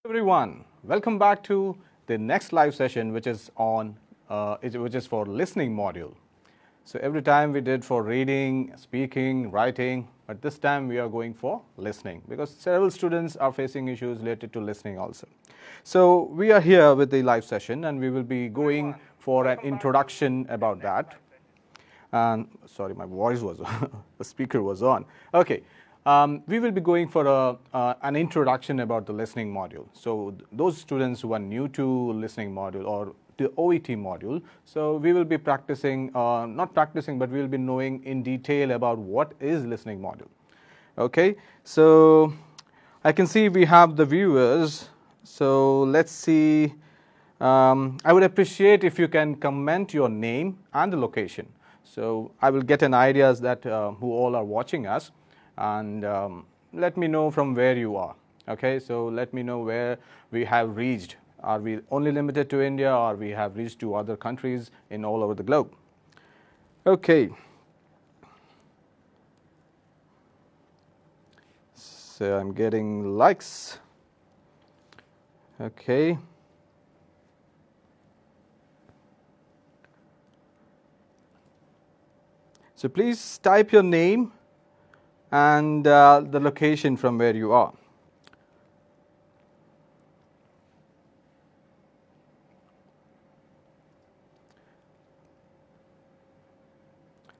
Everyone, welcome back to the next live session, which is for listening module. So every time we did for reading, speaking, writing, but this time we are going for listening because several students are facing issues related to listening also. So we are here with the live session, and we will be going for an introduction about that. And sorry, my voice was the speaker was on. Okay. We will be going for an introduction about the listening module. So those students who are new to listening module or the OET module, so we will be practicing, not practicing, but we will be knowing in detail about what is listening module. Okay, so I can see we have the viewers. So let's see. I would appreciate if you can comment your name and the location. So I will get an idea that who all are watching us. And let me know from where you are. Okay, so let me know where we have reached. Are we only limited to India, or we have reached to other countries in all over the globe? Okay. So I'm getting likes. Okay. So please type your name and the location from where you are.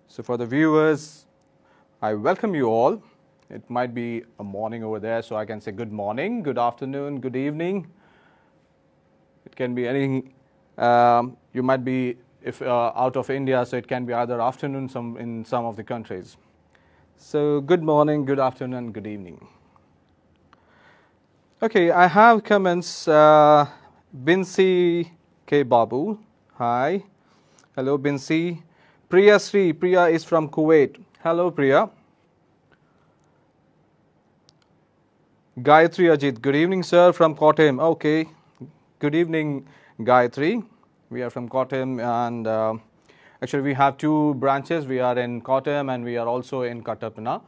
So for the viewers, I welcome you all. It might be a morning over there, so I can say good morning, good afternoon, good evening. It can be any, you might be if out of India, so it can be either afternoon in some of the countries. So good morning, good afternoon, good evening. Okay, I have comments. Binsi K. Babu, hi. Hello, Binsi. Priya Sri, Priya is from Kuwait. Hello, Priya. Gayatri Ajit, good evening, sir, from Kottayam. Okay, good evening, Gayatri. We are from Kottayam, and actually we have two branches. We are in Kottayam and we are also in Kattapana.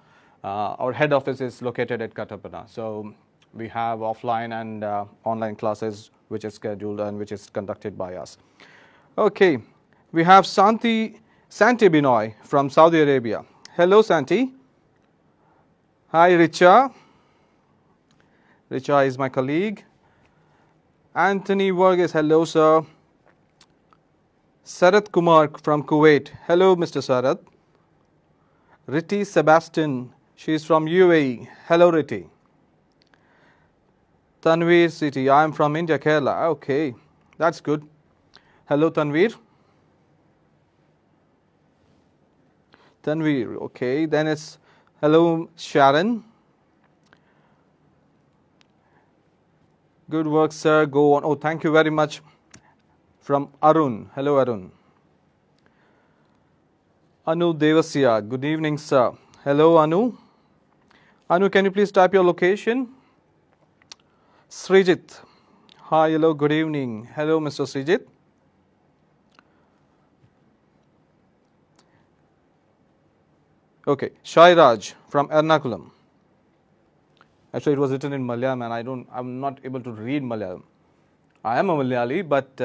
Our head office is located at Kattapana. So we have offline and online classes which is scheduled and which is conducted by us. Okay, we have Santi Binoy from Saudi Arabia. Hello, Santi. Hi, Richa. Richa is my colleague. Anthony Vargas, hello, sir. Sarat Kumar from Kuwait. Hello, Mr. Sarat. Riti Sebastian, she is from UAE. Hello, Riti. Tanveer City, I am from India, Kerala. Okay, that's good. Hello, Tanveer. Tanveer, okay. Then it's hello, Sharon. Good work, sir. Go on. Oh, thank you very much. From Arun. Hello, Arun. Anu Devasya. Good evening, sir. Hello, Anu. Anu, can you please type your location? Srijit. Hi, hello, good evening. Hello, Mr. Srijit. Okay, Shairaj from Ernakulam. Actually, it was written in Malayalam, and I'm not able to read Malayalam. I am a Malayali, but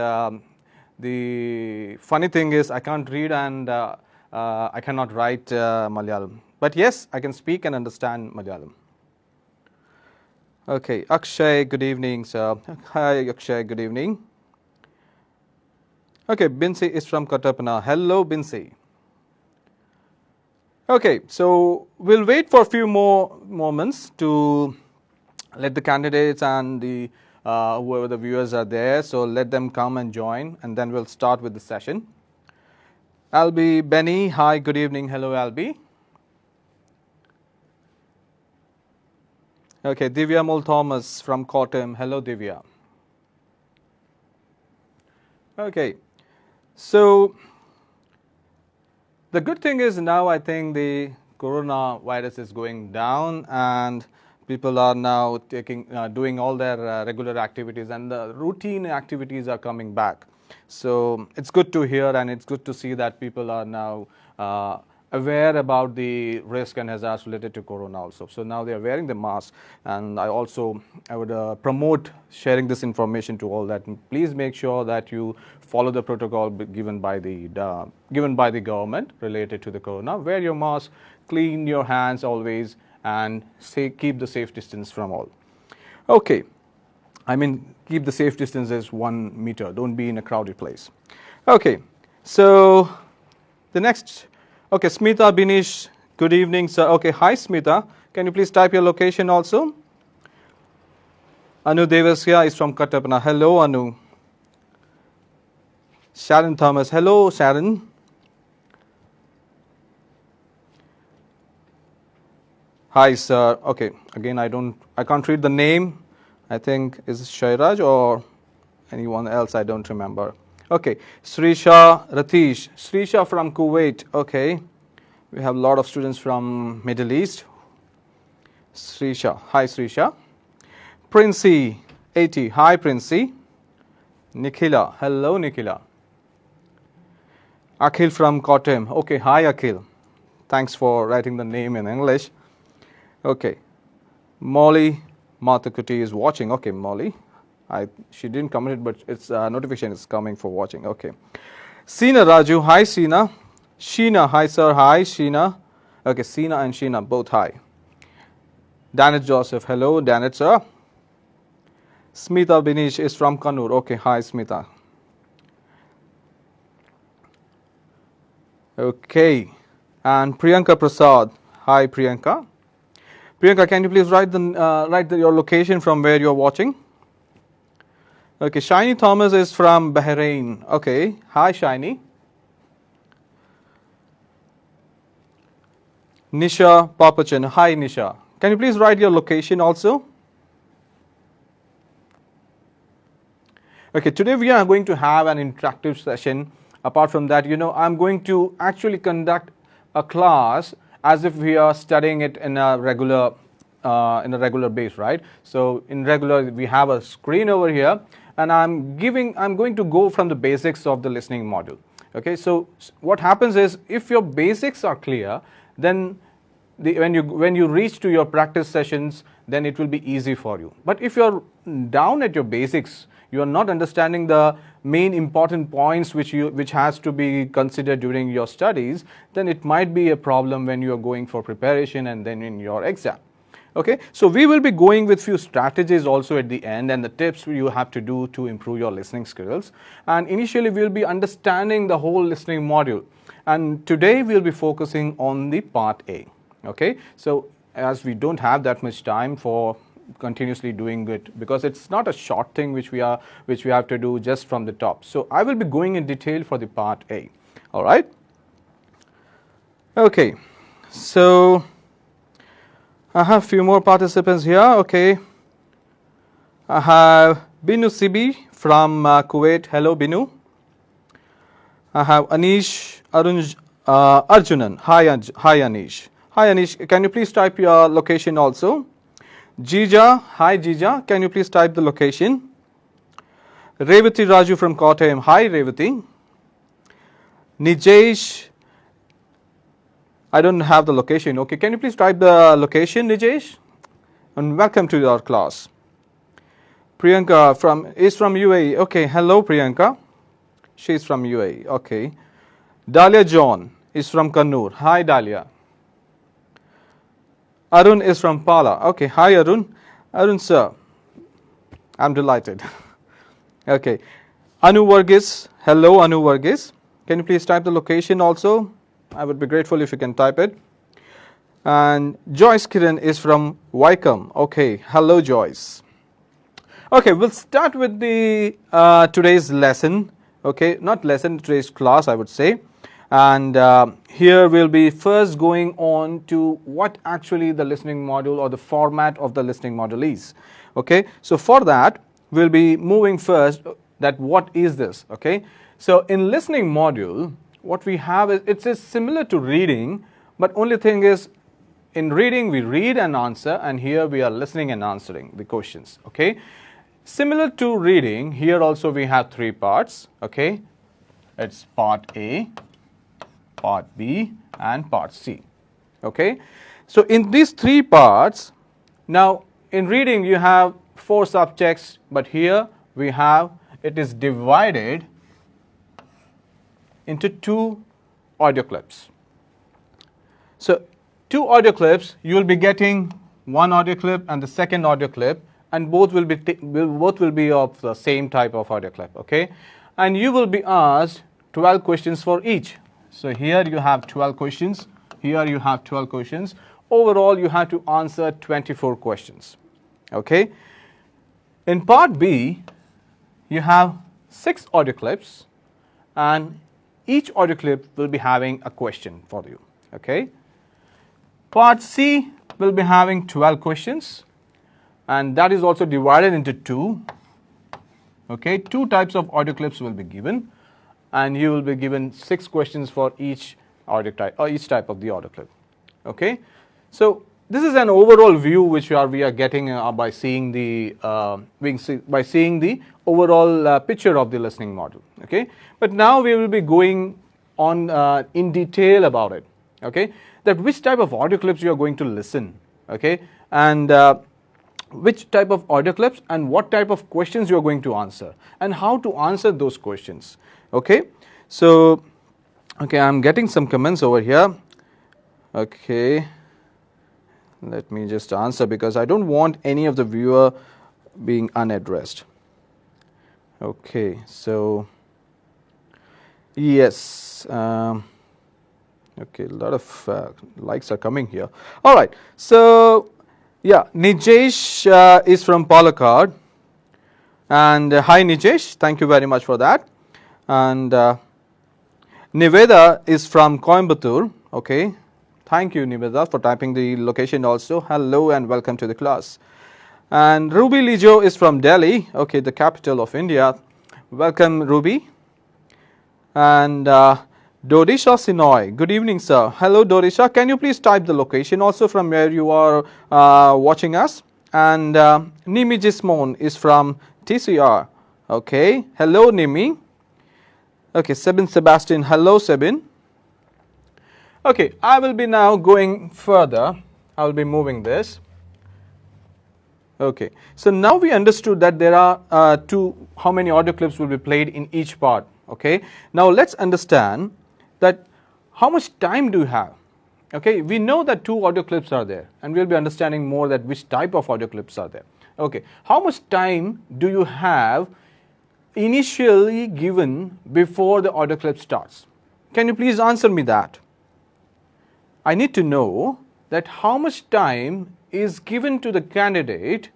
the funny thing is I can't read and I cannot write Malayalam. But yes, I can speak and understand Malayalam. Okay, Akshay, good evening, sir. Hi, Akshay, good evening. Okay, Binsi is from Kattapana. Hello, Binsi. Okay, so we'll wait for a few more moments to let the candidates and the whoever the viewers are there, so let them come and join, and then we'll start with the session. Albi, Benny, hi, good evening. Hello, Albi. Okay, Divya Mul Thomas from Kottayam. Hello, Divya. Okay, so the good thing is now I think the coronavirus is going down and people are now doing all their regular activities, and the routine activities are coming back. So it's good to hear, and it's good to see that people are now aware about the risk and hazards related to corona also. So now they are wearing the mask, and I would promote sharing this information to all that. And please make sure that you follow the protocol given by the government related to the corona. Wear your mask, clean your hands always, and keep the safe distance from all. Okay, I mean keep the safe distance as 1 meter. Don't be in a crowded place. Okay, so the next. Okay, Smita Binish, good evening, sir. Okay, hi Smita. Can you please type your location also? Anu Devasya is from Kattapana. Hello, Anu. Sharon Thomas. Hello, Sharon. Hi, sir. Okay, again, I can't read the name. I think is it Shairaj or anyone else? I don't remember. Okay, Srisha Ratish. Srisha from Kuwait. Okay, we have a lot of students from Middle East. Srisha. Hi, Srisha. Princey 80. Hi, Princey. Nikhila. Hello, Nikhila. Akhil from Kottayam. Okay, hi, Akhil. Thanks for writing the name in English. Okay, Molly Mathakuti is watching. Okay, Molly. She didn't comment it, but its notification is coming for watching. Okay. Seena Raju, hi Seena. Sheena, hi sir, hi Sheena. Okay, Seena and Sheena, both hi. Danet Joseph, hello Danet sir. Smita Binish is from Kannur. Okay, hi Smita. Okay, and Priyanka Prasad, hi Priyanka. Priyanka, can you please write your location from where you are watching? Okay, Shiny Thomas is from Bahrain. Okay, hi Shiny. Nisha Papachan, hi Nisha. Can you please write your location also? Okay, today we are going to have an interactive session. Apart from that, I'm going to actually conduct a class as if we are studying it in a regular base, right? So in regular, we have a screen over here, and I'm going to go from the basics of the listening module. Okay, so what happens is, if your basics are clear, then when you reach to your practice sessions, then it will be easy for you. But if you're down at your basics, you are not understanding the main important points which has to be considered during your studies, then it might be a problem when you are going for preparation and then in your exam. Okay, so we will be going with few strategies also at the end, and the tips you have to do to improve your listening skills. And initially we will be understanding the whole listening module, and today we will be focusing on the part A. Okay, so as we don't have that much time for continuously doing it, because it's not a short thing which we have to do just from the top, so I will be going in detail for the part A. All right. Okay, so I have few more participants here. Okay, I have Binu Sibi from Kuwait. Hello, Binu. I have Anish Arjunan. Hi, Anish. Hi, Anish. Can you please type your location also? Jija. Hi, Jija. Can you please type the location? Revati Raju from Kottayam. Hi, Revati. Nijesh. I don't have the location. Okay, can you please type the location, Nijesh? And welcome to your class. Priyanka is from UAE. Okay, hello Priyanka. She's from UAE. Okay. Dalia John is from Kannur. Hi Dalia. Arun is from Pala. Okay, hi Arun. Arun sir, I'm delighted. Okay. Anu Varghese. Hello Anu Varghese. Can you please type the location also? I would be grateful if you can type it. And Joyce Kiran is from Wycombe. Okay, hello Joyce. Okay, we'll start with the today's lesson. Okay, not lesson, today's class I would say. And here we'll be first going on to what actually the listening module or the format of the listening module is. Okay, so for that we'll be moving first that what is this. Okay, so in listening module, what we have is, it's similar to reading, but only thing is, in reading we read and answer, and here we are listening and answering the questions. Okay, similar to reading, here also we have three parts. Okay, it's part A, part B, and part C. Okay, so in these three parts, now in reading you have 4 subjects, but here we have, it is divided into 2 audio clips. So 2 audio clips, you will be getting one audio clip and the second audio clip, and both will be of the same type of audio clip. Okay, and you will be asked 12 questions for each. So here you have 12 questions, here you have 12 questions. Overall you have to answer 24 questions. Okay, in part B you have 6 audio clips, and each audio clip will be having a question for you. Okay, part C will be having 12 questions, and that is also divided into 2. Okay, 2 types of audio clips will be given, and you will be given 6 questions for each audio type, or each type of the audio clip. Okay, so this is an overall view which we are getting by seeing the overall picture of the listening model. Okay, but now we will be going on in detail about it. Okay, that which type of audio clips you are going to listen. Okay, and which type of audio clips and what type of questions you are going to answer, and how to answer those questions. Okay, so okay, I'm getting some comments over here. Okay, let me just answer because I don't want any of the viewer being unaddressed. Okay, so yes, okay, a lot of likes are coming here. All right, so yeah, Nijesh is from Palakkad, and hi Nijesh, thank you very much for that. And Niveda is from Coimbatore. Okay, thank you Niveda for typing the location also. Hello and welcome to the class. And Ruby Lijo is from Delhi, okay, the capital of India. Welcome Ruby. And Dorisha Sinoy, good evening sir. Hello Dorisha, can you please type the location also from where you are watching us. And Nimi Jismon is from TCR. Okay, hello Nimi. Okay, Sebin Sebastian, hello Sebin. Okay, I will be now going further. I will be moving this. Okay, so now we understood that there are how many audio clips will be played in each part. Okay, now let's understand that how much time do you have. Okay, we know that 2 audio clips are there, and we'll be understanding more that which type of audio clips are there. Okay, how much time do you have initially given before the audio clip starts? Can you please answer me that? I need to know that how much time is given to the candidate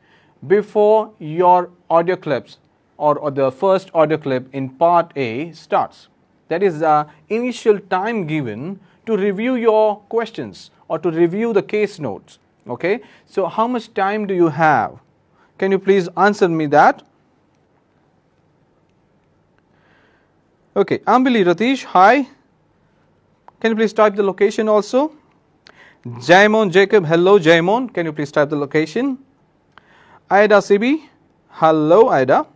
before your audio clips or the first audio clip in part A starts. That is the initial time given to review your questions or to review the case notes. Okay, so how much time do you have? Can you please answer me that? Okay, Ambili Ratish, hi. Can you please type the location also? Jaimon Jacob, hello Jaimon, can you please type the location? Aida Sibi, hello Aida.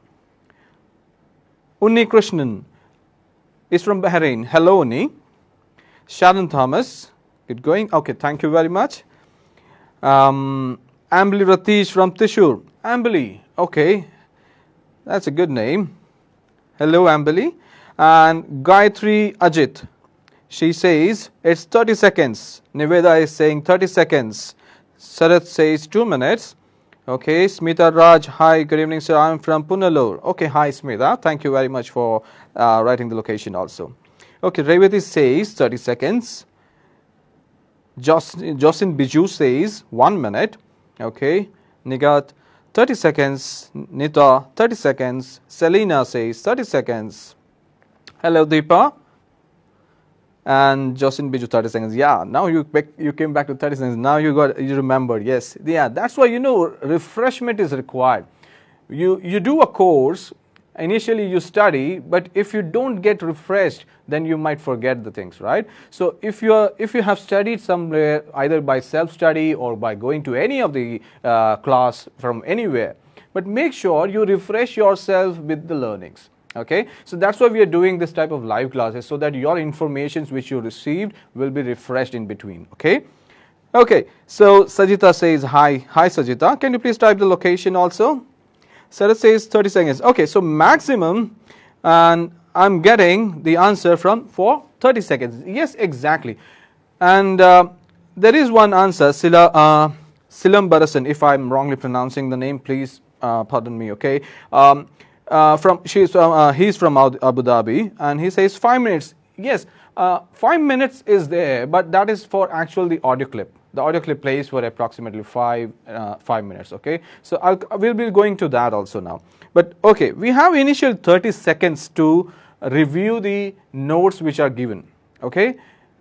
Unni Krishnan is from Bahrain, hello Unni. Sharon Thomas, good going, okay, thank you very much. Ambili Ratish from Thrissur, Ambili, okay, that's a good name. Hello Ambili. And Gayatri Ajit, she says it's 30 seconds. Niveda is saying 30 seconds. Sarath says 2 minutes. Okay, Smita Raj, hi, good evening sir, I'm from Punalur. Okay, hi Smita, thank you very much for writing the location also. Okay, Revati says 30 seconds. Jocelyn Biju says 1 minute. Okay, Nigat 30 seconds. Nita 30 seconds. Selena says 30 seconds. Hello Deepa. And Jocelyn Biju 30 seconds. Yeah, now you came back to 30 seconds. Now you remembered. Yes. Yeah, that's why refreshment is required. You do a course, initially you study, but if you don't get refreshed, then you might forget the things, right? So if you have studied somewhere, either by self-study or by going to any of the class from anywhere, but make sure you refresh yourself with the learnings. Okay, so that's why we are doing this type of live classes, so that your informations which you received will be refreshed in between. Okay. Okay, so Sajita says hi. Hi Sajita, can you please type the location also? Sarah says 30 seconds. Okay, so maximum, and I'm getting the answer for 30 seconds. Yes, exactly. And there is one answer, Silam Barasan, if I'm wrongly pronouncing the name, please pardon me, okay. He's from Abu Dhabi, and he says 5 minutes. Yes, 5 minutes is there, but that is for actual the audio clip. The audio clip plays for approximately 5 minutes, okay. So we'll be going to that also now. But okay, we have initial 30 seconds to review the notes which are given, okay.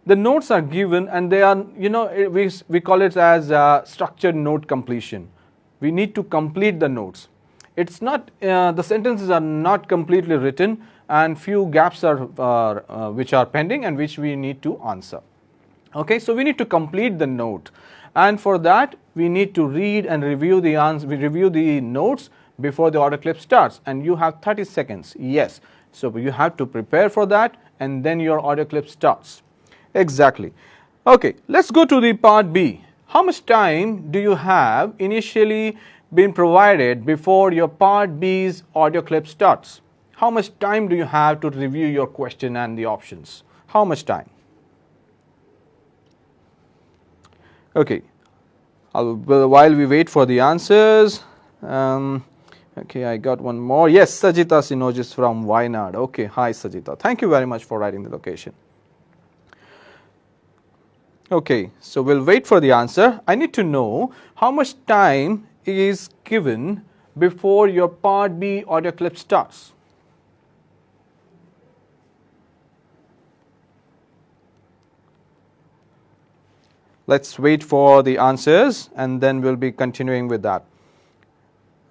The notes are given, and they are, we call it as structured note completion. We need to complete the notes. It's not, the sentences are not completely written, and few gaps are which are pending and which we need to answer. Okay, so we need to complete the note, and for that we need to read and review the answer. We review the notes before the audio clip starts, and you have 30 seconds. Yes, so you have to prepare for that, and then your audio clip starts. Exactly. Okay, let's go to the part B. How much time do you have initially been provided before your part B's audio clip starts? How much time do you have to review your question and the options? How much time? Okay, while we wait for the answers, okay, I got one more. Yes, Sajita Sinojis from Wayanad. Okay, hi Sajita. Thank you very much for writing the location. Okay, so we'll wait for the answer. I need to know how much time is given before your part B audio clip starts. Let's wait for the answers, and then we'll be continuing with that.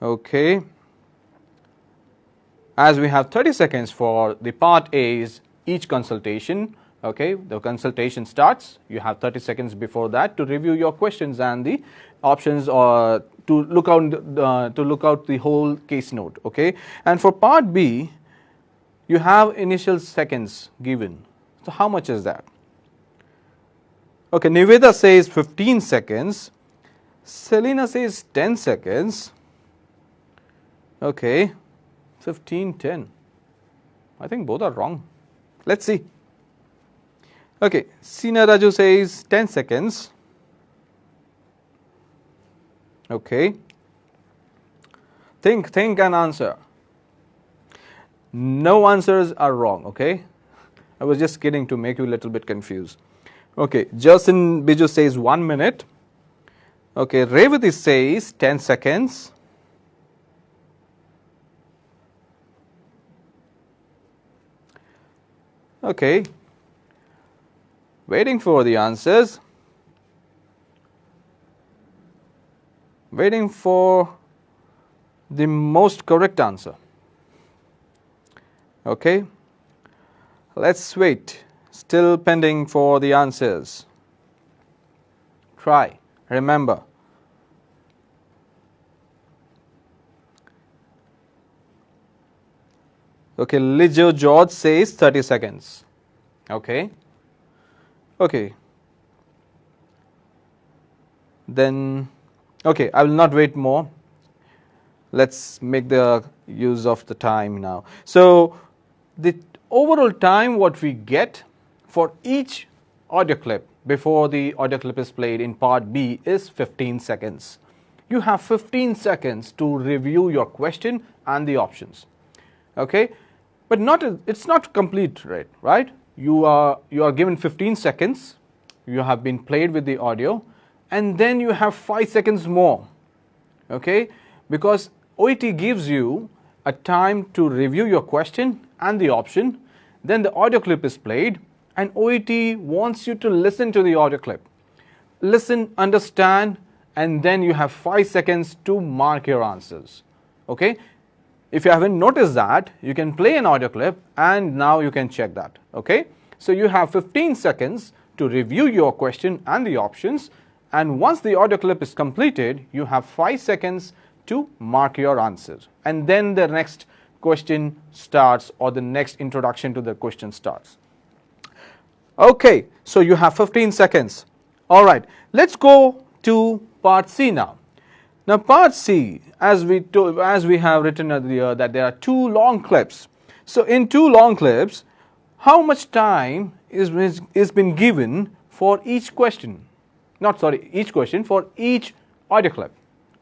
Okay. As we have 30 seconds for the part A's each consultation, okay, the consultation starts. You have 30 seconds before that to review your questions and the options, or to look out the whole case note. Okay, and for part B, you have initial seconds given. So how much is that? Okay, Niveda says 15 seconds. Selena says 10 seconds. Okay, 15, 10. I think both are wrong. Let's see. Okay, Sina Raju says 10 seconds. Okay. Think and answer. No answers are wrong, okay? I was just kidding to make you a little bit confused. Okay, Justin Biju says 1 minute. Okay, Revati says 10 seconds. Okay, waiting for the answers. Waiting for the most correct answer. Okay, let's wait. Still pending for the answers. Try, remember. Okay, Lijo George says 30 seconds. Okay. Okay. Then, okay, I will not wait more. Let's make the use of the time now. So, the overall time what we get for each audio clip before the audio clip is played in part B is 15 seconds. You have 15 seconds to review your question and the options. Okay, but it's not complete, right? You are given 15 seconds. You have been played with the audio, and then you have 5 seconds more. Okay, because OET gives you a time to review your question and the option. Then the audio clip is played, and OET wants you to listen to the audio clip. Listen, understand, and then you have 5 seconds to mark your answers. Okay. If you haven't noticed that, you can play an audio clip, and now you can check that. Okay. So you have 15 seconds to review your question and the options, and once the audio clip is completed, you have 5 seconds to mark your answers. And then the next question starts or the next introduction to the question starts. Okay, so you have 15 seconds. All right, let's go to part C now. Now part C, as we have written earlier, that there are 2 long clips. So in 2 long clips, how much time is been given for each question? Each question, for each audio clip.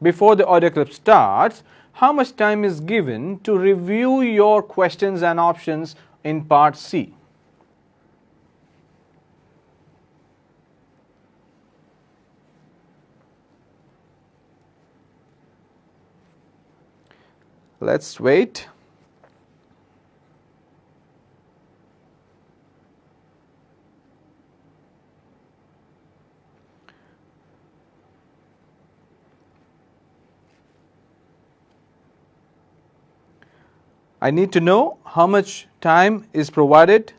Before the audio clip starts, how much time is given to review your questions and options in part C? Let's wait. I need to know how much time is provided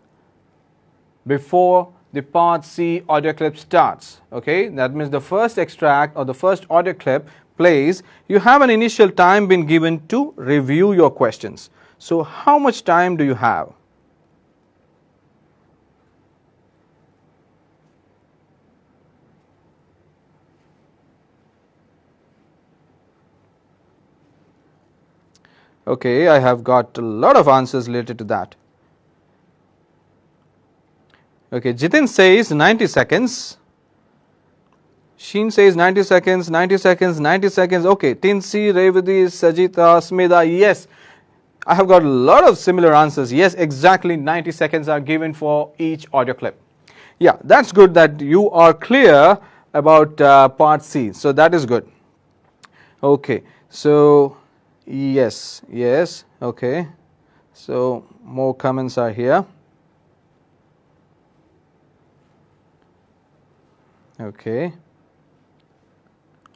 before the part C audio clip starts. Okay, that means the first extract or the first audio clip plays, you have an initial time been given to review your questions. So how much time do you have? Okay, I have got a lot of answers related to that. Okay, Jitin says 90 seconds. Sheen says 90 seconds, 90 seconds, 90 seconds. Okay, Tinsi, Revati, Sajita, Smida, yes. I have got a lot of similar answers. Yes, exactly 90 seconds are given for each audio clip. Yeah, that's good that you are clear about part C. So that is good. Okay, so yes, okay. So more comments are here. Okay.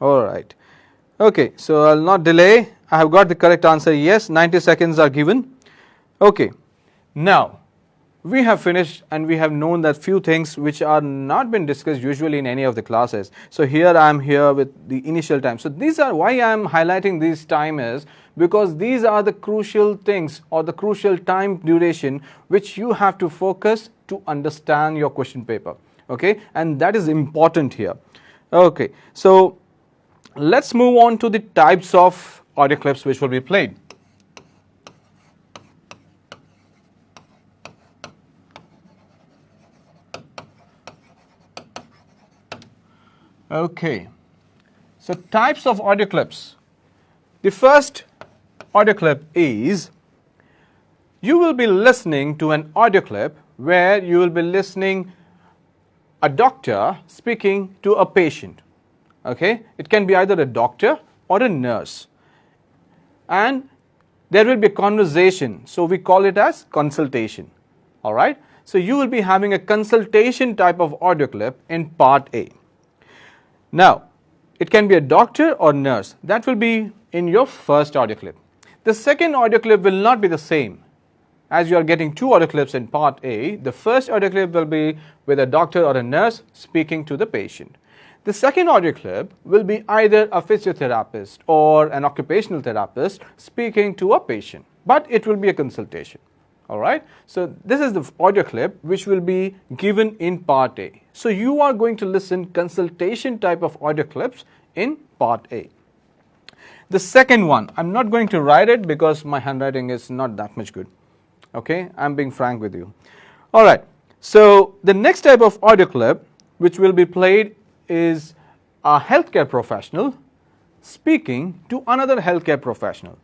All right. Okay, so I'll not delay. I have got the correct answer. Yes, 90 seconds are given. Okay. Now, we have finished and we have known that few things which are not been discussed usually in any of the classes. So here I am here with the initial time. So these are why I am highlighting this time is because these are the crucial things or the crucial time duration which you have to focus to understand your question paper. Okay, and that is important here. Okay, so let's move on to the types of audio clips which will be played. Okay, so types of audio clips. The first audio clip is you will be listening to an audio clip where you will be listening a doctor speaking to a patient. Okay, it can be either a doctor or a nurse, and there will be a conversation, so we call it as consultation. All right, so you will be having a consultation type of audio clip in part A. Now, it can be a doctor or nurse. That will be in your first audio clip. The second audio clip will not be the same. As you are getting 2 audio clips in part A, the first audio clip will be with a doctor or a nurse speaking to the patient. The second audio clip will be either a physiotherapist or an occupational therapist speaking to a patient, but it will be a consultation. All right, so this is the audio clip which will be given in part A. So you are going to listen consultation type of audio clips in part A. The second one, I'm not going to write it because my handwriting is not that much good. Okay, I'm being frank with you. All right, so the next type of audio clip which will be played is a healthcare professional speaking to another healthcare professional.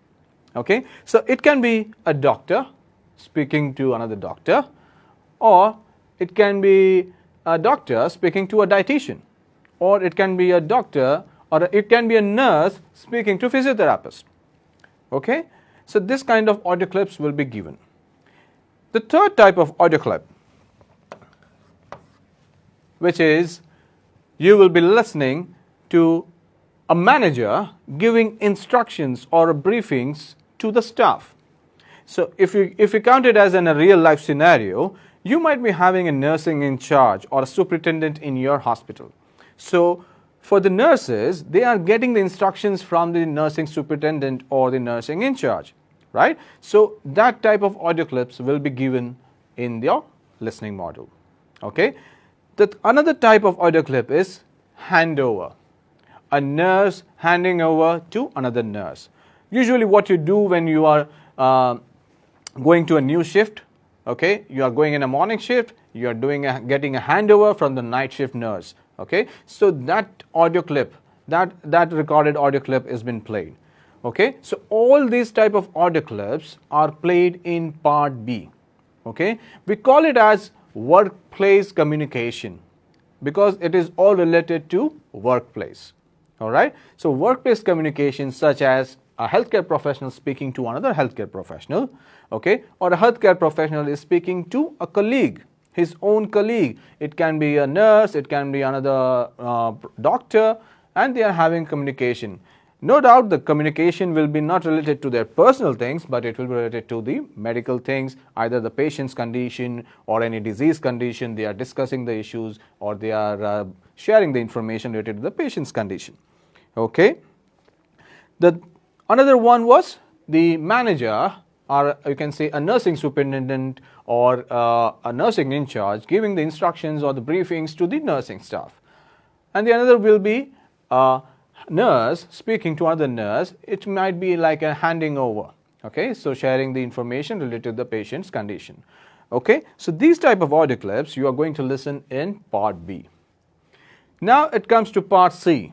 Okay, so it can be a doctor speaking to another doctor, or it can be a doctor speaking to a dietitian, or it can be a doctor or it can be a nurse speaking to a physiotherapist. Okay, so this kind of audio clips will be given. The third type of audio clip, which is you will be listening to a manager giving instructions or briefings to the staff. So if you count it as in a real life scenario, you might be having a nursing in charge or a superintendent in your hospital. So for the nurses, they are getting the instructions from the nursing superintendent or the nursing in charge. right? So that type of audio clips will be given in your listening module. Okay. Another type of audio clip is handover. A nurse handing over to another nurse. Usually what you do when you are going to a new shift, okay, you are going in a morning shift, you are getting a handover from the night shift nurse, okay. So that audio clip, that recorded audio clip has been played, okay. So all these type of audio clips are played in part B, okay. We call it as workplace communication because it is all related to workplace. All right. So workplace communication, such as a healthcare professional speaking to another healthcare professional, okay, or a healthcare professional is speaking to a colleague, his own colleague. It can be a nurse, it can be another doctor, and they are having communication. No doubt the communication will be not related to their personal things, but it will be related to the medical things, either the patient's condition or any disease condition. They are discussing the issues, or they are sharing the information related to the patient's condition. Okay. Another one was the manager, or you can say a nursing superintendent or a nursing in charge giving the instructions or the briefings to the nursing staff. And the another will be nurse speaking to another nurse. It might be like a handing over, okay, so sharing the information related to the patient's condition. Okay, so these type of audio clips you are going to listen in part B. Now it comes to part C.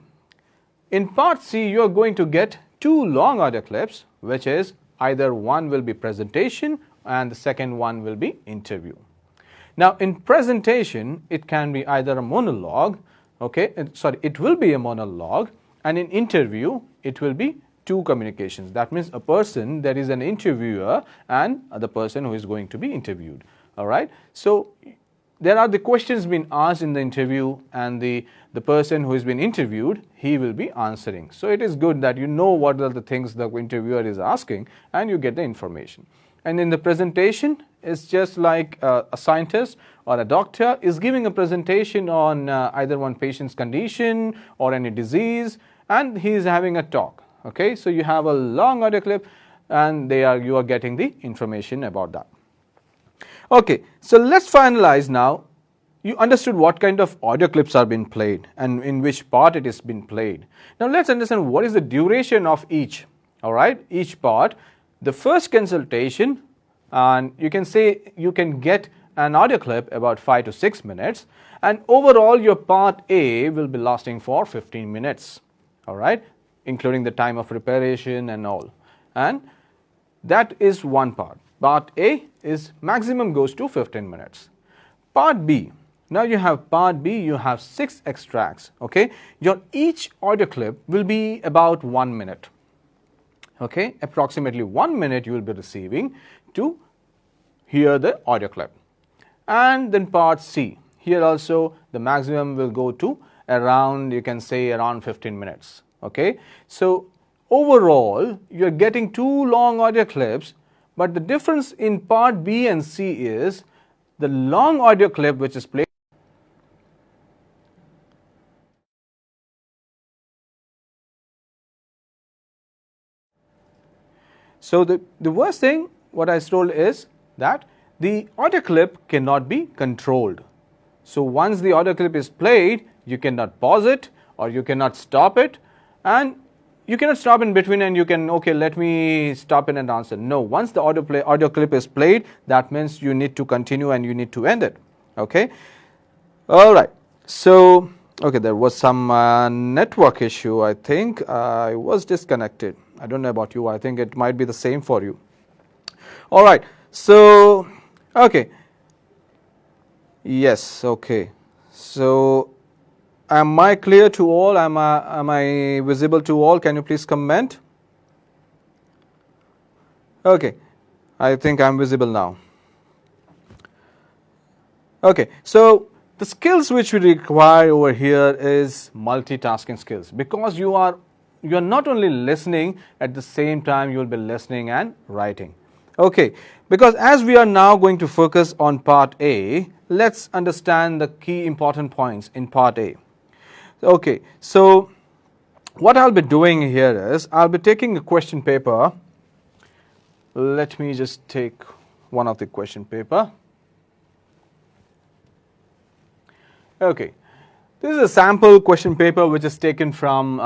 In part C you are going to get two long audio clips, which is either one will be presentation and the second one will be interview. Now in presentation it can be either a monologue, okay, it will be a monologue, and in interview it will be two communications. That means a person, there is an interviewer and the person who is going to be interviewed. All right. So there are the questions being asked in the interview, and the person who has been interviewed, he will be answering. So it is good that you know what are the things the interviewer is asking and you get the information. And in the presentation, it's just like a scientist or a doctor is giving a presentation on either one patient's condition or any disease, and he is having a talk. Okay, so you have a long audio clip, and you are getting the information about that. Okay, so let's finalize now. You understood what kind of audio clips are being played and in which part it is being played. Now let's understand what is the duration of each. All right, each part. The first consultation, and you can say you can get an audio clip about 5 to 6 minutes, and overall your part A will be lasting for 15 minutes. All right, including the time of preparation and all. And that is one part. Part A is maximum goes to 15 minutes. Part B. Now you have part B, you have 6 extracts. Okay, your each audio clip will be about 1 minute. Okay, approximately 1 minute you will be receiving to hear the audio clip. And then part C. Here also the maximum will go to around, you can say around 15 minutes. Okay, so overall you are getting 2 long audio clips. But the difference in part B and C is the long audio clip which is played. So the worst thing what I told is that the audio clip cannot be controlled. So once the audio clip is played, you cannot pause it or you cannot stop it, and you cannot stop in between and you can, okay, let me stop it and answer. No, once the audio clip is played, that means you need to continue and you need to end it. Okay. All right. So, okay, there was some network issue. I think I was disconnected. I don't know about you. I think it might be the same for you. All right. So, okay. Yes. Okay. So, am I clear to all? Am I visible to all? Can you please comment? Okay, I think I'm visible now. Okay, so the skills which we require over here is multitasking skills, because you are not only listening, at the same time you will be listening and writing. Okay, because as we are now going to focus on part A, let's understand the key important points in part A. Okay, so what I'll be doing here is I'll be taking a question paper Let me just take one of the question paper. Okay, this is a sample question paper which is taken from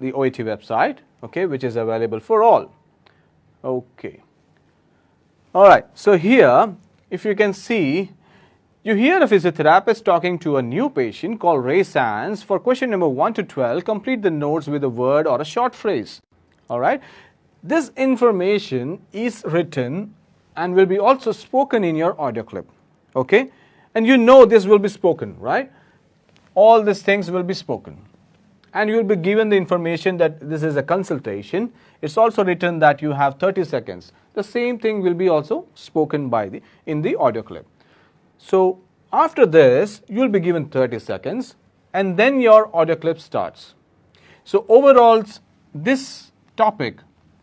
the OET website, okay, which is available for all. Okay. All right, so here, if you can see, you hear a physiotherapist talking to a new patient called Ray Sands. For question number 1 to 12, complete the notes with a word or a short phrase. All right, this information is written and will be also spoken in your audio clip. Okay, and you know this will be spoken, right? All these things will be spoken. And you will be given the information that this is a consultation. It's also written that you have 30 seconds. The same thing will be also spoken in the audio clip. So after this, you'll be given 30 seconds and then your audio clip starts. So overall, this topic,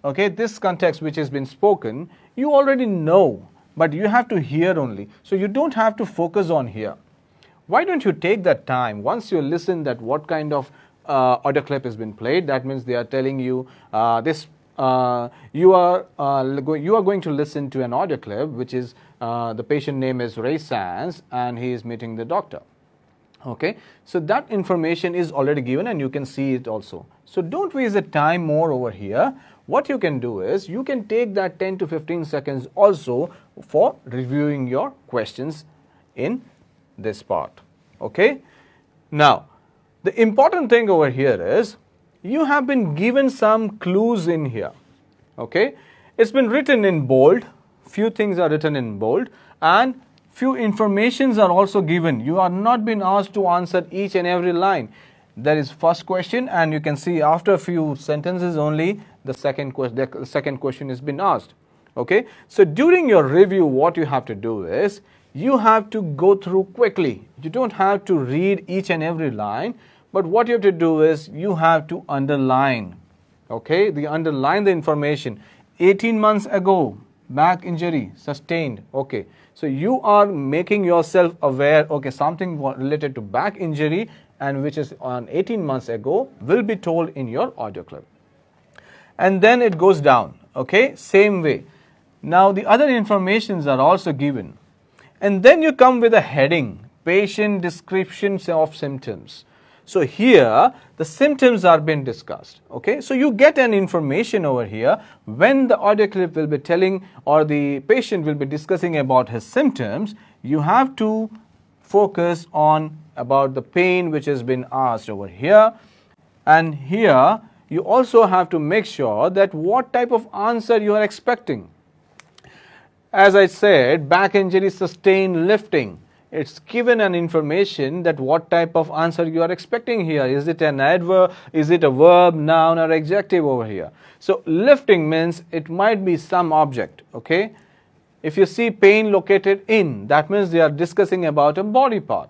okay, this context which has been spoken, you already know, but you have to hear only. So you don't have to focus on here. Why don't you take that time once you listen that what kind of audio clip has been played? That means they are telling you you are going to listen to an audio clip which is the patient name is Ray Sands and he is meeting the doctor. Okay, so that information is already given and you can see it also. So don't waste the time more over here. What you can do is you can take that 10 to 15 seconds also for reviewing your questions in this part. Okay, now the important thing over here is you have been given some clues in here. Okay, it's been written in bold, few things are written in bold and few informations are also given. You are not being asked to answer each and every line. There is first question and you can see after a few sentences only the second question has been asked. Okay, so during your review what you have to do is you have to go through quickly. You don't have to read each and every line, but what you have to do is you have to underline. Okay, underline the information. 18 months ago, back injury sustained. Okay, so you are making yourself aware, okay, something related to back injury and which is on 18 months ago will be told in your audio clip. And then it goes down, okay, same way. Now the other informations are also given. And then you come with a heading, patient descriptions of symptoms. So here the symptoms are being discussed. Okay, so you get an information over here when the audio clip will be telling or the patient will be discussing about his symptoms. You have to focus on about the pain which has been asked over here, and here you also have to make sure that what type of answer you are expecting. As I said, back injury sustained lifting. It's given an information that what type of answer you are expecting here. Is it an adverb, is it a verb, noun or adjective over here? So lifting means it might be some object, okay? If you see pain located in, that means they are discussing about a body part.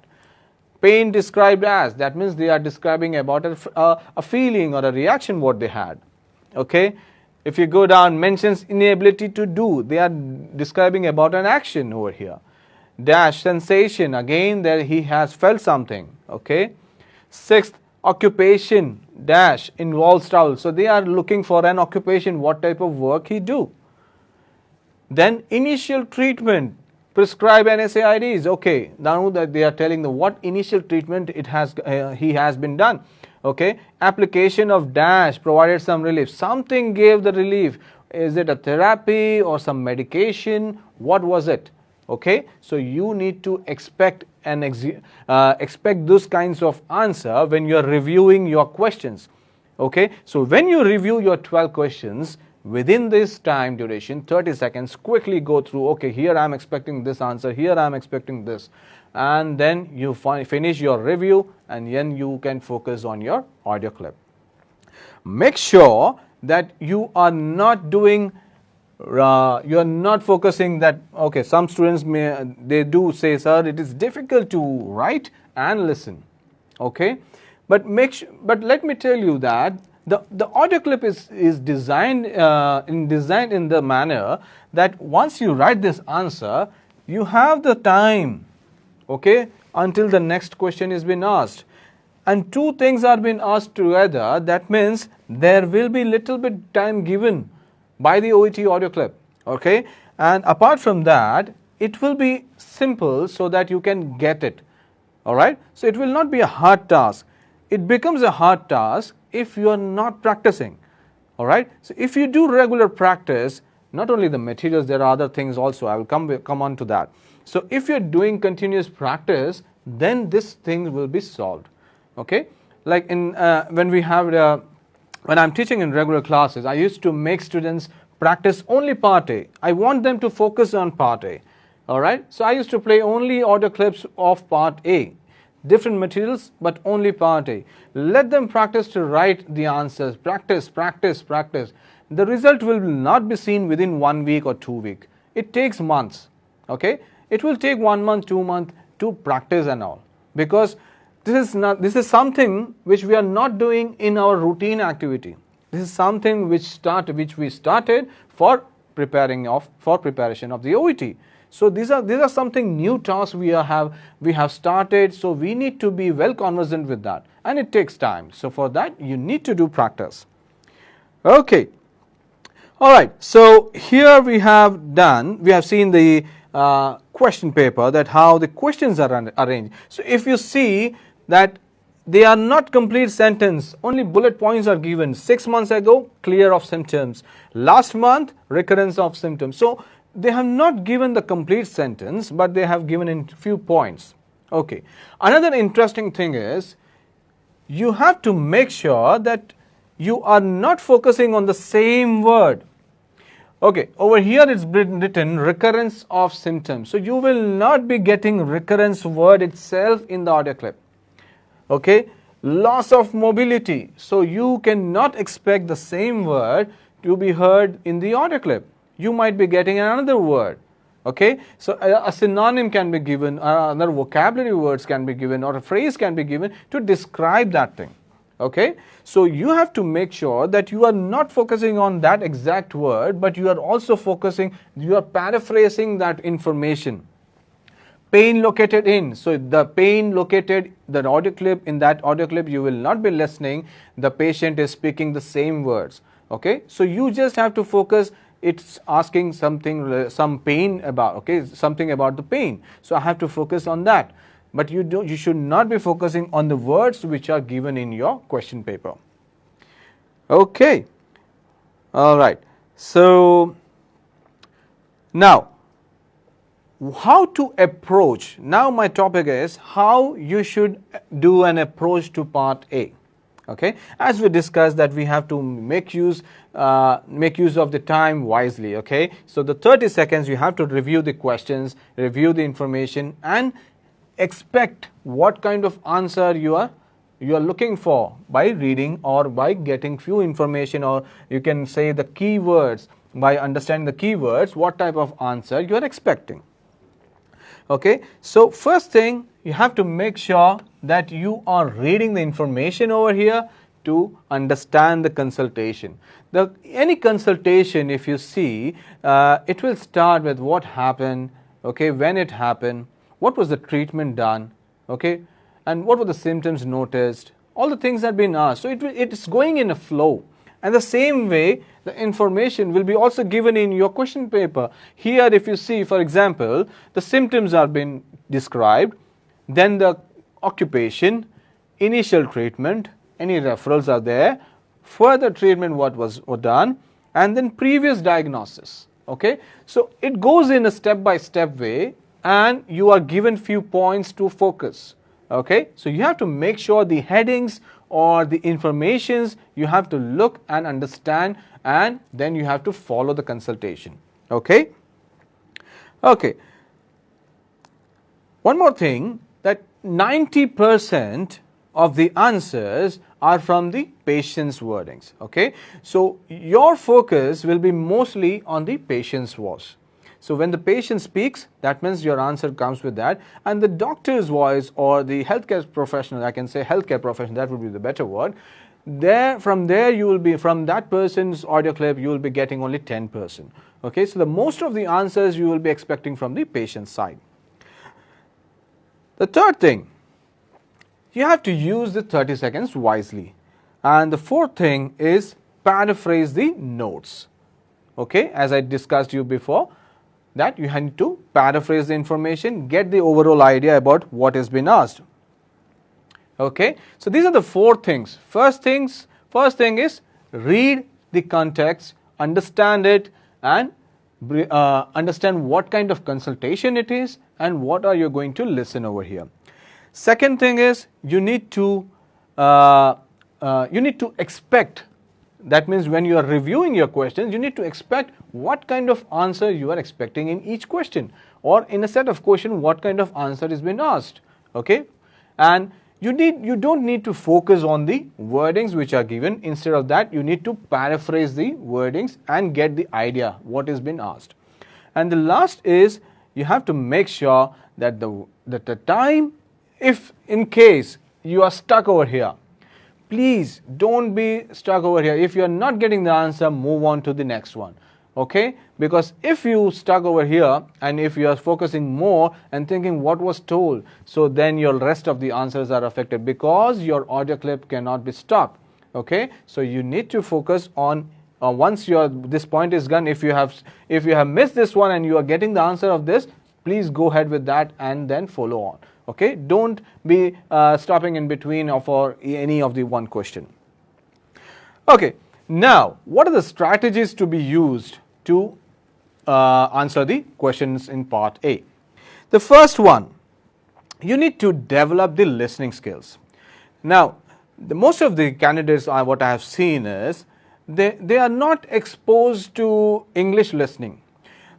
Pain described as, that means they are describing about a feeling or a reaction what they had, okay? If you go down, mentions inability to do, they are describing about an action over here. Dash, sensation, again there he has felt something, okay. Sixth, occupation, dash, involves travel. So they are looking for an occupation, what type of work he do. Then initial treatment, prescribe NSAIDs, okay. Now that they are telling the what initial treatment he has been done, okay. Application of dash, provided some relief, something gave the relief. Is it a therapy or some medication? What was it? Okay, so you need to expect those kinds of answer when you are reviewing your questions. Okay, so when you review your 12 questions within this time duration, 30 seconds, quickly go through. Okay, here I am expecting this answer. Here I am expecting this, and then you finish your review, and then you can focus on your audio clip. Make sure that you are not doing. You are not focusing that, okay, some students they do say, sir, it is difficult to write and listen, okay, but let me tell you that the audio clip is designed in the manner that once you write this answer, you have the time, okay, until the next question is being asked, and two things are being asked together. That means there will be little bit time given by the OET audio clip. Okay, and apart from that, it will be simple so that you can get it. All right, so it will not be a hard task. It becomes a hard task if you are not practicing. All right, so if you do regular practice, not only the materials, there are other things also. I will come on to that. So if you're doing continuous practice, then this thing will be solved. Okay, like in when I'm teaching in regular classes, I used to make students practice only part A. I want them to focus on part A. All right, so I used to play only audio clips of part A, different materials, but only part A. Let them practice to write the answers. Practice, practice, practice. The result will not be seen within 1 week or 2 weeks. It takes months. Okay, it will take 1 month, 2 months to practice and all, because this is something which we are not doing in our routine activity. This is something which we started for preparation of the OET. So these are something new tasks we have started. So we need to be well conversant with that, and it takes time. So for that you need to do practice. Okay. All right. So here we have seen the question paper, that how the questions are arranged. So if you see that they are not complete sentence, only bullet points are given. 6 months ago, clear of symptoms. Last month, recurrence of symptoms. So they have not given the complete sentence, but they have given in few points. Okay. Another interesting thing is, you have to make sure that you are not focusing on the same word. Okay, over here it's written recurrence of symptoms. So you will not be getting recurrence word itself in the audio clip. Okay, loss of mobility. So you cannot expect the same word to be heard in the audio clip. You might be getting another word. Okay, so a synonym can be given, another vocabulary words can be given, or a phrase can be given to describe that thing. Okay, so you have to make sure that you are not focusing on that exact word, but you are also you are paraphrasing that information. Pain located in. So the pain located, the audio clip, in that audio clip you will not be listening. The patient is speaking the same words. Okay, so you just have to focus. It's asking some pain about, okay, something about the pain. So I have to focus on that. But you should not be focusing on the words which are given in your question paper. Okay. All right. So now, how to approach. Now my topic is how you should do an approach to part A. Okay, as we discussed that we have to make use of the time wisely. Okay, so the 30 seconds you have to review the questions, review the information, and expect what kind of answer you are looking for by reading or by getting few information, or you can say the keywords. By understanding the keywords, what type of answer you are expecting. Okay, so first thing, you have to make sure that you are reading the information over here to understand the consultation. Any consultation, if you see, it will start with what happened, okay, when it happened, what was the treatment done, okay, and what were the symptoms noticed. All the things have been asked. So it's going in a flow. And the same way, the information will be also given in your question paper. Here, if you see, for example, the symptoms are being described, then the occupation, initial treatment, any referrals are there, further treatment what was done, and then previous diagnosis. Okay, so it goes in a step-by-step way, and you are given few points to focus. Okay, so you have to make sure the headings or the informations you have to look and understand, and then you have to follow the consultation. Okay. Okay. One more thing, that 90% of the answers are from the patient's wordings. Okay, so your focus will be mostly on the patient's voice. So when the patient speaks, that means your answer comes with that, and the doctor's voice or the healthcare professional, I can say healthcare professional, that would be the better word. From there you will be, from that person's audio clip, you will be getting only 10%. Okay, so the most of the answers you will be expecting from the patient side. The third thing, you have to use the 30 seconds wisely. And the fourth thing is paraphrase the notes. Okay, as I discussed you before, that you need to paraphrase the information, get the overall idea about what has been asked. Okay, so these are the 4 things. First thing is read the context, understand it, and understand what kind of consultation it is and what are you going to listen over here. Second thing is you need to expect. That means when you are reviewing your questions, you need to expect what kind of answer you are expecting in each question, or in a set of questions what kind of answer is being asked. Okay, and you don't need to focus on the wordings which are given. Instead of that, you need to paraphrase the wordings and get the idea what is being asked. And the last is you have to make sure that the time, if in case you are stuck over here, please don't be stuck over here. If you are not getting the answer, move on to the next one. Okay, because if you stuck over here and if you are focusing more and thinking what was told, so then your rest of the answers are affected because your audio clip cannot be stopped. Okay, so you need to focus on once this point is done. If you have missed this one and you are getting the answer of this, please go ahead with that and then follow on. Okay, don't be stopping in between for any of the one question. Okay, now what are the strategies to be used to answer the questions in part A? The first one, you need to develop the listening skills. Now, most of the candidates, what I have seen is they are not exposed to English listening.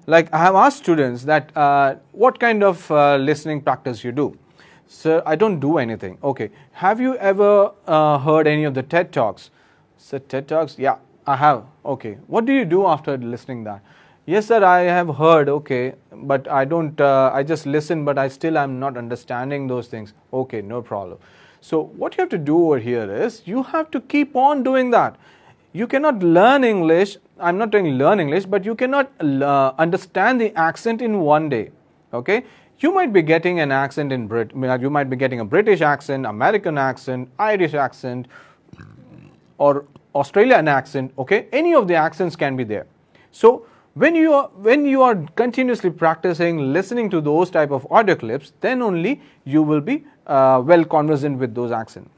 Like I have asked students that what kind of listening practice you do. So I don't do anything. Okay, have you ever heard any of the TED Talks? So TED Talks, yeah, I have. Okay, what do you do after listening that? Yes sir, I have heard. Okay, but I don't, I just listen, but I still am not understanding those things. Okay, no problem. So what you have to do over here is you have to keep on doing that. You cannot learn English, I'm not saying learn English, but you cannot understand the accent in one day. Okay, you might be getting an accent in you might be getting a British accent, American accent, Irish accent, or Australian accent. Okay, any of the accents can be there. So when you are continuously practicing listening to those type of audio clips, then only you will be well conversant with those accents.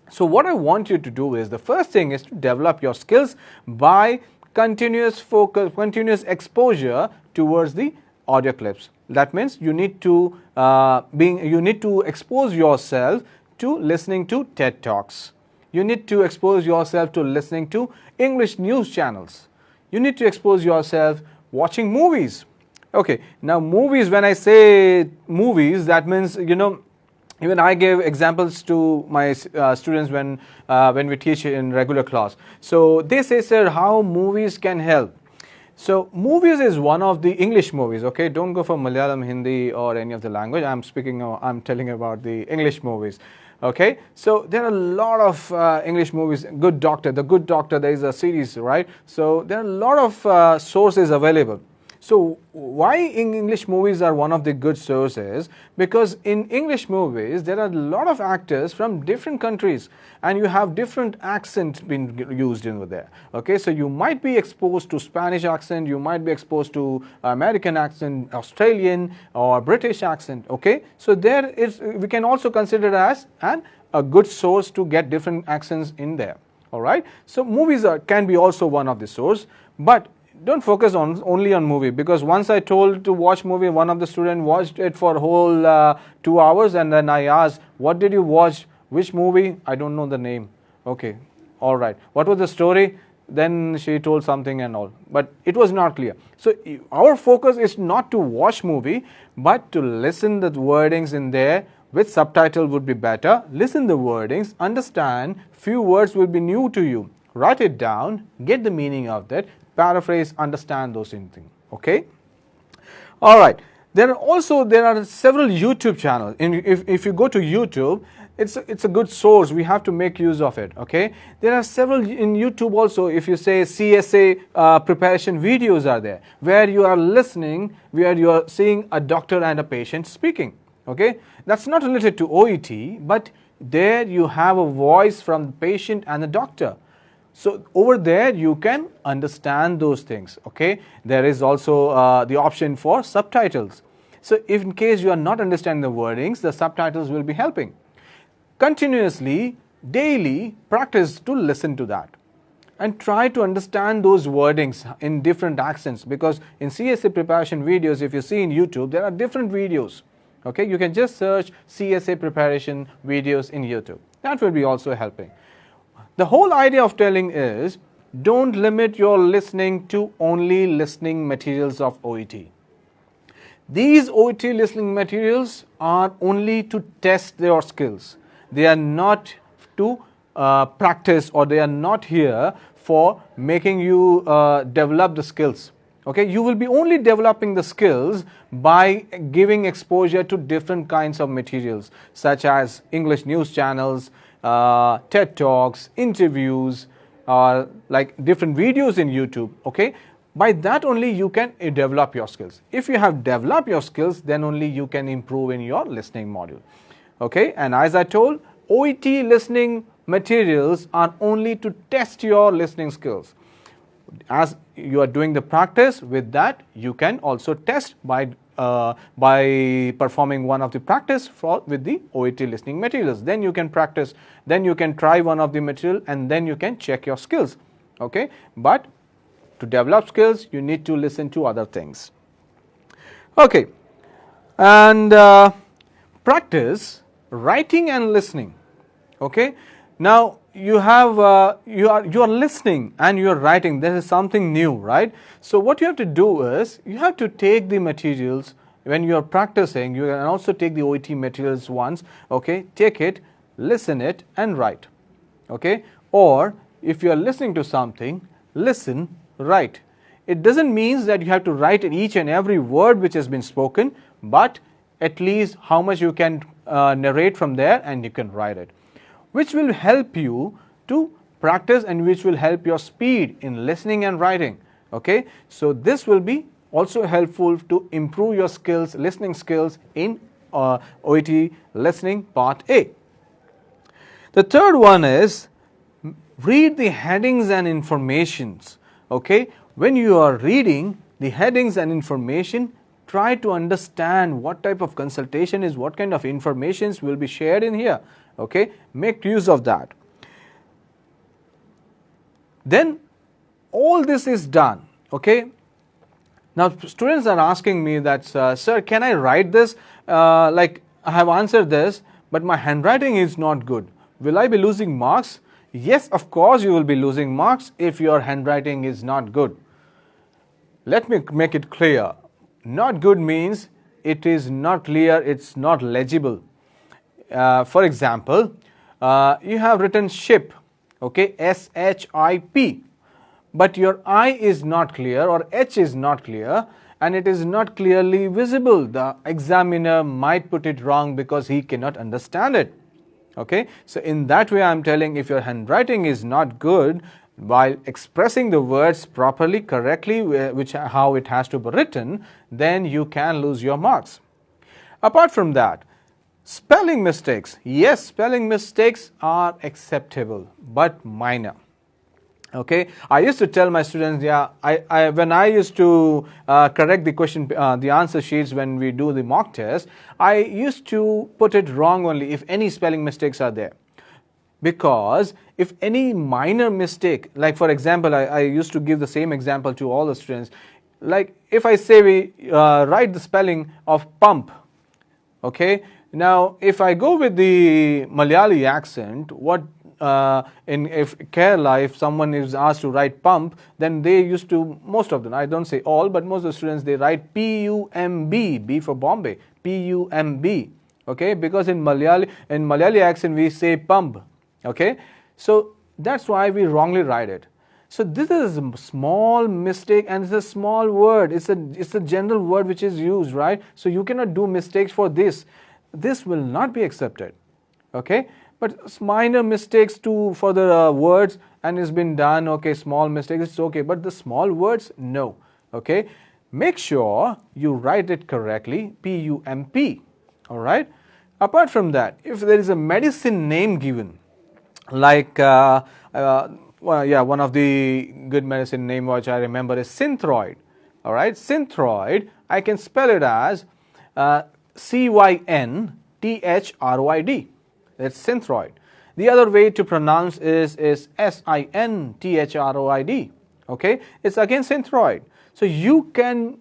So what I want you to do is, the first thing is to develop your skills by continuous focus, continuous exposure towards the audio clips. That means you need to expose yourself to listening to TED Talks. You need to expose yourself to listening to English news channels. You need to expose yourself watching movies. Okay, now movies, when I say movies, that means, even I gave examples to my students when we teach in regular class. So they say, sir, how movies can help? So movies is one of the English movies. Okay, don't go for Malayalam, Hindi, or any of the language. I'm telling about the English movies. Okay, so there are a lot of English movies. Good Doctor, The Good Doctor, there is a series, right? So there are a lot of sources available. So why English movies are one of the good sources? Because in English movies, there are a lot of actors from different countries and you have different accents being used in there. Okay, so you might be exposed to Spanish accent, you might be exposed to American accent, Australian or British accent. Okay, so we can also consider it as a good source to get different accents in there. All right, so movies can be also one of the source, but don't focus only on movie, because once I told to watch movie, one of the students watched it for whole 2 hours, and then I asked, what did you watch? Which movie? I don't know the name. Okay, all right. What was the story? Then she told something and all, but it was not clear. So our focus is not to watch movie, but to listen the wordings in there. With subtitle would be better. Listen the wordings, understand. Few words will be new to you. Write it down, get the meaning of that. Paraphrase, understand those things. Okay, all right. There are several YouTube channels. If you go to YouTube, it's a good source. We have to make use of it. Okay, there are several in YouTube also. If you say CSA preparation videos are there, where you are listening, where you are seeing a doctor and a patient speaking. Okay, that's not related to OET, but there you have a voice from the patient and the doctor. So over there you can understand those things. Okay, there is also the option for subtitles. So if in case you are not understanding the wordings, the subtitles will be helping. Continuously, daily practice to listen to that and try to understand those wordings in different accents, because in CSA preparation videos, if you see in YouTube, there are different videos. Okay, you can just search CSA preparation videos in YouTube. That will be also helping. The whole idea of telling is, don't limit your listening to only listening materials of OET. These OET listening materials are only to test your skills. They are not to practice, or they are not here for making you develop the skills. Okay, you will be only developing the skills by giving exposure to different kinds of materials, such as English news channels, TED Talks, interviews, like different videos in YouTube. Okay, by that only you can develop your skills. If you have developed your skills, then only you can improve in your listening module. Okay, and as I told, OET listening materials are only to test your listening skills. As you are doing the practice with that, you can also test by performing one of the practice with the OET listening materials. Then you can practice, then you can try one of the material, and then you can check your skills. Okay, but to develop skills, you need to listen to other things. Okay, and practice writing and listening. Okay, now you have you are listening and you are writing. This is something new, right? So what you have to do is, you have to take the materials when you are practicing. You can also take the OET materials once. Okay, take it, listen it, and write. Okay, or if you are listening to something, listen, write. It doesn't mean that you have to write each and every word which has been spoken, but at least how much you can narrate from there, and you can write it, which will help you to practice and which will help your speed in listening and writing. Okay, so this will be also helpful to improve your skills, listening skills in OET listening part A. The third one is, read the headings and informations. Okay, when you are reading the headings and information, try to understand what type of consultation is, what kind of informations will be shared in here. Okay, make use of that. Then all this is done. Okay, now students are asking me that, sir, can I write this? Like I have answered this, but my handwriting is not good. Will I be losing marks? Yes, of course you will be losing marks if your handwriting is not good. Let me make it clear. Not good means it is not clear, it's not legible. For example, you have written ship, okay, S-H-I-P, but your I is not clear, or H is not clear, and it is not clearly visible. The examiner might put it wrong because he cannot understand it. Okay, so in that way I am telling, if your handwriting is not good while expressing the words properly, correctly, how it has to be written, then you can lose your marks. Apart from that, spelling mistakes. Yes, spelling mistakes are acceptable, but minor. Okay, I used to tell my students, when I used to correct the question, the answer sheets when we do the mock test, I used to put it wrong only if any spelling mistakes are there. Because if any minor mistake, like for example, I used to give the same example to all the students. Like if I say we write the spelling of pump, okay, now if I go with the Malayali accent, if Kerala, if someone is asked to write pump, then they used to, most of them, I don't say all, but most of the students, they write P-U-M-B, B for Bombay, P-U-M-B, okay, because in Malayali accent we say pump, okay, so that's why we wrongly write it. So this is a small mistake, and it's a small word, it's a general word which is used, right? So you cannot do mistakes for this. This will not be accepted, okay? But minor mistakes for the words, and it's been done, okay, small mistakes, it's okay, but the small words, no, okay? Make sure you write it correctly, P-U-M-P, all right? Apart from that, if there is a medicine name given, like one of the good medicine name which I remember is Synthroid. All right, Synthroid. I can spell it as Cynthroid. That's Synthroid. The other way to pronounce is Sinthroid. Okay, it's again Synthroid. So you can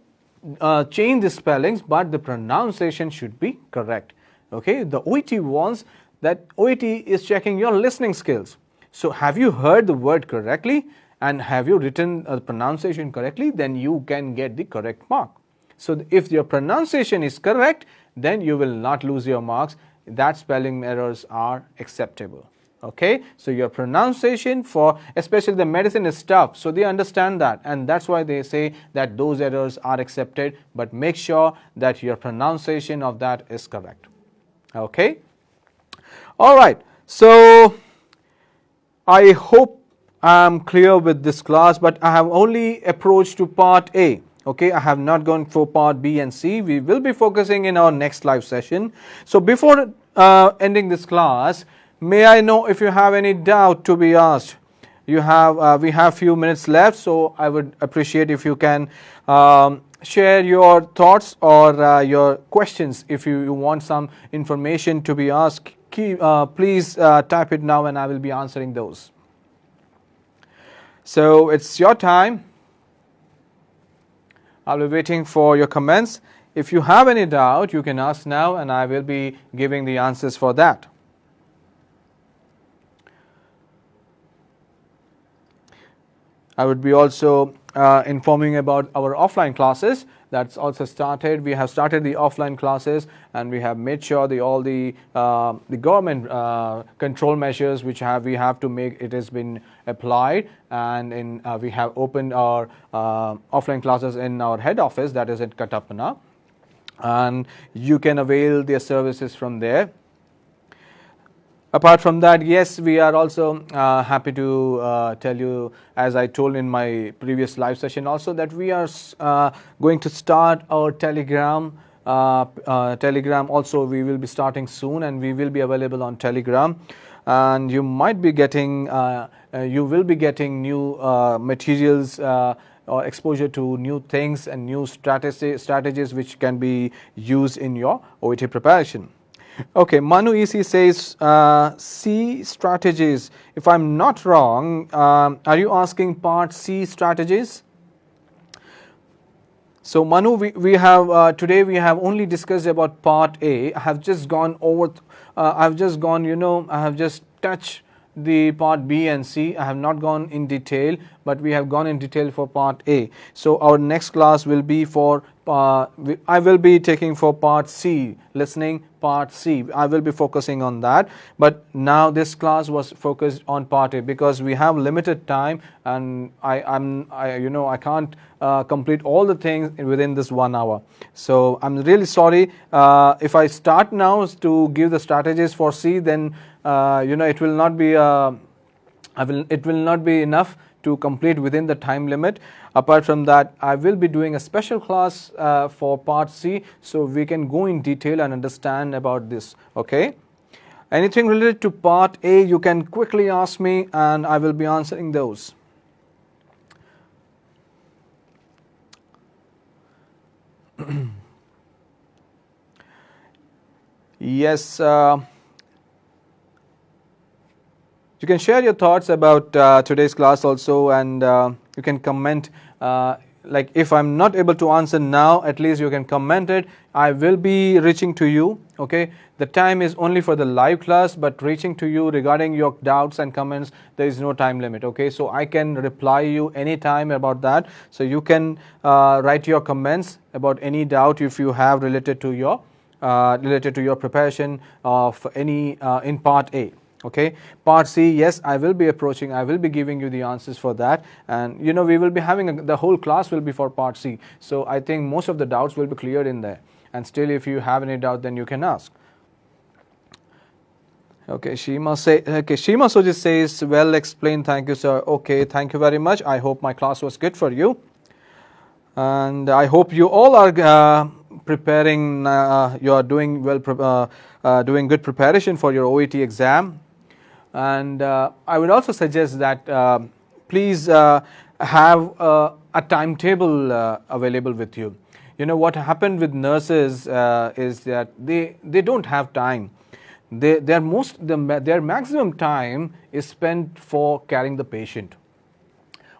change the spellings, but the pronunciation should be correct. Okay, the OET wants that OET is checking your listening skills. So have you heard the word correctly and have you written the pronunciation correctly? Then you can get the correct mark. So if your pronunciation is correct, then you will not lose your marks. That spelling errors are acceptable. Okay, so your pronunciation for especially the medicine is tough, so they understand that, and that's why they say that those errors are accepted, but make sure that your pronunciation of that is correct. Okay, all right, so I hope I'm clear with this class, but I have only approached to part A. Okay, I have not gone for part B and C. We will be focusing in our next live session. So before ending this class, may I know if you have any doubt to be asked? We have few minutes left, so I would appreciate if you can share your thoughts or your questions. If you want some information to be asked, please type it now and I will be answering those. So it's your time. I'll be waiting for your comments. If you have any doubt, you can ask now and I will be giving the answers for that. I would be also informing about our offline classes. That's also started. We have started the offline classes and we have made sure all the government control measures which we have to make, it has been applied, and we have opened our offline classes in our head office, that is at Kattappana, and you can avail their services from there. Apart from that, yes, we are also happy to tell you, as I told in my previous live session also, that we are going to start our Telegram. Telegram also we will be starting soon, and we will be available on Telegram. And you might be getting, you will be getting new materials or exposure to new things and new strategies which can be used in your OET preparation. Okay, Manu EC says C strategies. If I'm not wrong, are you asking part C strategies? So Manu, we have today we have only discussed about part A. I have just gone over. I have just touched the part B and C. I have not gone in detail, but we have gone in detail for part A. So our next class will be for I will be taking for part C, listening part C. I will be focusing on that, but now this class was focused on part A because we have limited time, and I can't complete all the things within this 1 hour. So I'm really sorry if I start now to give the strategies for C, then it will not be it will not be enough to complete within the time limit. Apart from that, I will be doing a special class for part C, so we can go in detail and understand about this. Okay, anything related to part A, you can quickly ask me and I will be answering those. Yes, you can share your thoughts about today's class also, and you can comment. Like if I'm not able to answer now, at least you can comment it. I will be reaching to you. Okay, the time is only for the live class, but reaching to you regarding your doubts and comments, there is no time limit. Okay, so I can reply you anytime about that. So you can write your comments about any doubt if you have related to your preparation of any in part A. Okay, part C, yes, I will be giving you the answers for that, and we will be having the whole class will be for part C. So I think most of the doubts will be cleared in there, and still if you have any doubt, then you can ask. Okay, Shima Soji says, well explained, thank you sir. Okay, thank you very much. I hope my class was good for you, and I hope you all are preparing, you are doing well, doing good preparation for your OET exam. And I would also suggest that please have a timetable available with you. You know, what happened with nurses is that they don't have time. Their maximum time is spent for carrying the patient.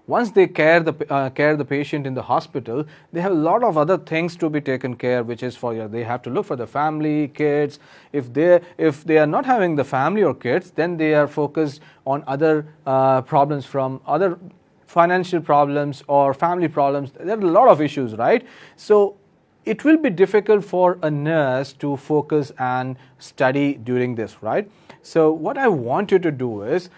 Once they care the patient in the hospital, they have a lot of other things to be taken care, which is they have to look for the family, kids. If they are not having the family or kids, then they are focused on other problems, from other financial problems or family problems. There are a lot of issues, right? So it will be difficult for a nurse to focus and study during this, right? So what I want you to do is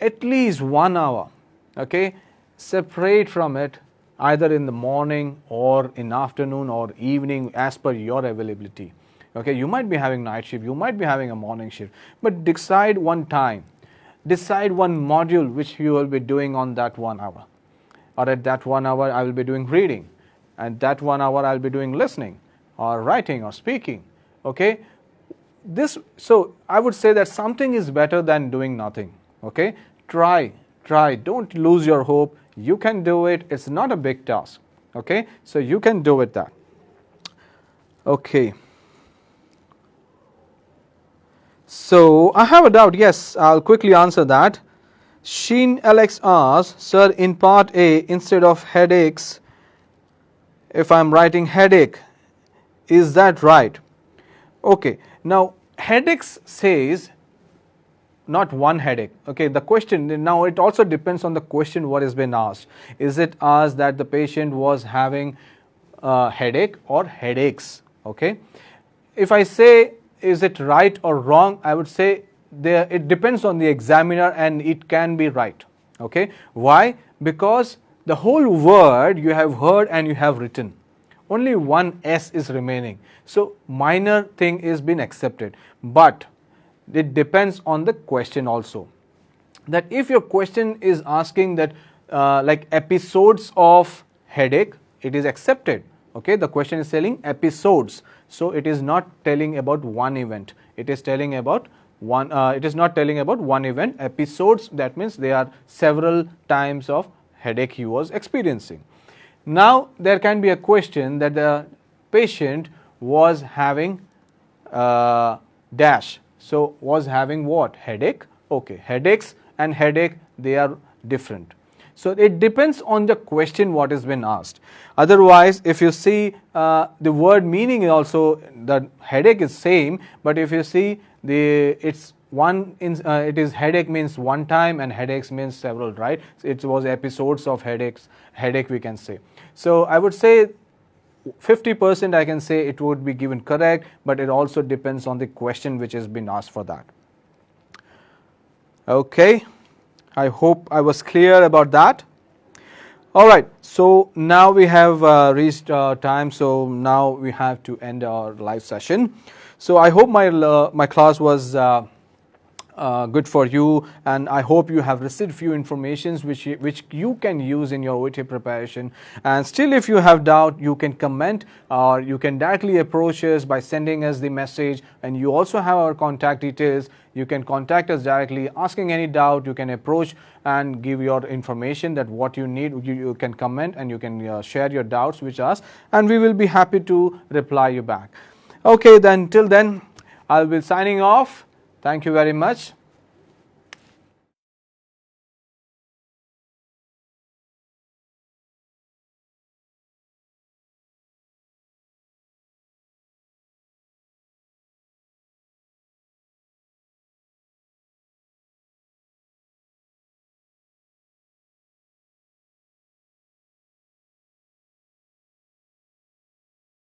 at least 1 hour, okay? Separate from it, either in the morning or in afternoon or evening, as per your availability. Okay, you might be having night shift, you might be having a morning shift, but decide one time, decide one module which you will be doing on that 1 hour. Or at that 1 hour I will be doing reading, and that 1 hour I'll be doing listening or writing or speaking. Okay, so I would say that something is better than doing nothing. Okay, try, don't lose your hope. You can do it. It's not a big task. Okay, so you can do it that. Okay, so I have a doubt. Yes, I'll quickly answer that. Sheen Alex asks, sir, in part A, instead of headaches, if I'm writing headache, is that right? Okay, now headaches says not one headache. Okay, the question, now it also depends on the question what has been asked. Is it asked that the patient was having headache or headaches? Okay, if I say is it right or wrong, I would say it depends on the examiner, and it can be right. Okay, why? Because the whole word you have heard and you have written, only one S is remaining, so minor thing is been accepted. But it depends on the question also, that if your question is asking that like episodes of headache, it is accepted. Okay, the question is telling episodes, so it is not telling about one event, it is telling about one it is not telling about one event. Episodes, that means there are several times of headache he was experiencing. Now there can be a question that the patient was having dash. So was having what? Headache. Okay, headaches and headache, they are different. So it depends on the question what has been asked. Otherwise, if you see the word meaning also, the headache is same, but if you see it is headache means one time and headaches means several, right? So it was episodes of headache we can say. So I would say 50% I can say it would be given correct, but it also depends on the question which has been asked for that. Okay, I hope I was clear about that. All right, so now we have reached time, so now we have to end our live session. So I hope my class was good for you, and I hope you have received few informations which you can use in your OET preparation. And still, if you have doubt, you can comment, or you can directly approach us by sending us the message, and you also have our contact details. You can contact us directly, asking any doubt. You can approach and give your information that what you need. You can comment and you can share your doubts with us, and we will be happy to reply you back. Okay, then till then, I'll be signing off. Thank you very much.